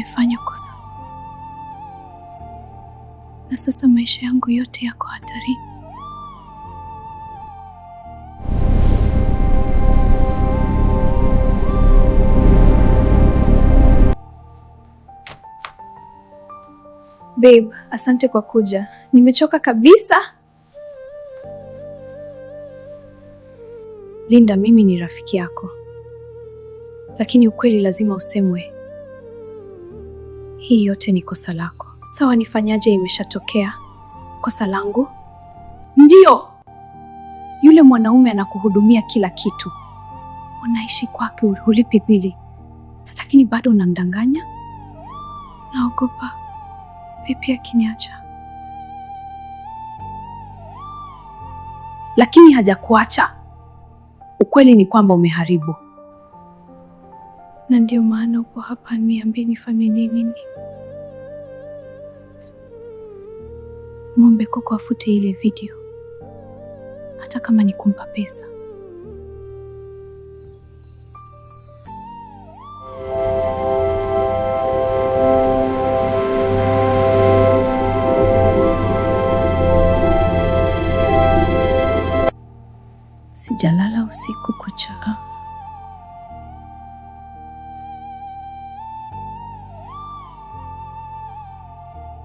nimefanya kosa, na sasa maisha yangu yote yako hatarini. Babe, asante kwa kuja. Nimechoka kabisa. Linda, mimi ni rafiki yako, lakini ukweli lazima usemwe. Hii yote ni kosa lako. Sawa, nifanyaje? Imeshatokea. Kosa langu? Ndio. Yule mwanaume anakuhudumia kila kitu, unaishi kwake, hulipi bili, lakini bado unamdanganya. Naogopa vipi akiniacha. Lakini hajakuacha. Ukweli ni kwamba umeharibu, na ndio maana upo hapa. Niambie nifanye nini? Mwombe Koko afute ile video, hata kama ni kumpa pesa. Sijalala usiku kucha.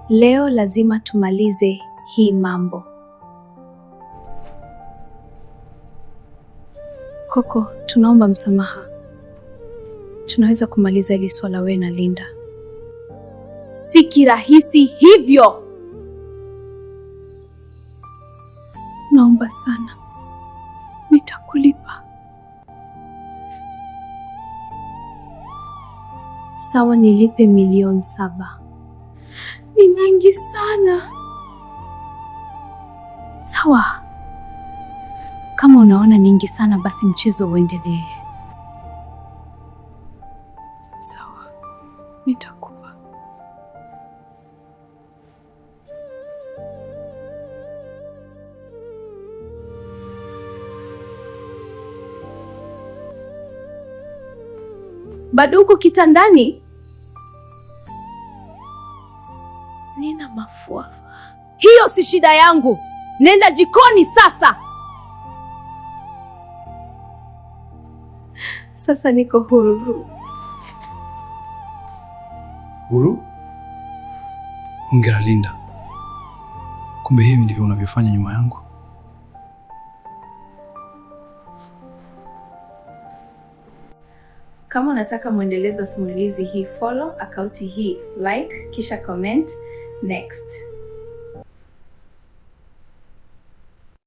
Leo lazima tumalize hii mambo. Koko, tunaomba msamaha. Tunaweza kumaliza hili swala wewe na Linda. Si kirahisi hivyo. Naomba sana. Nitakulipa. Sawa, nilipe 7,000,000. Ni nyingi sana. Sawa. Kama unaona nyingi sana, basi mchezo uendelee. Sawa. Nitakupa. Bado uko kitandani? Nina mafua. Hiyo si shida yangu. Nenda jikoni sasa. Sasa niko huru. Huru? Hongera Linda. Kumbe hivi ndivyo unavyofanya nyuma yangu. Kama unataka muendelezo simulizi hii, follow akaunti hii, like, kisha comment next.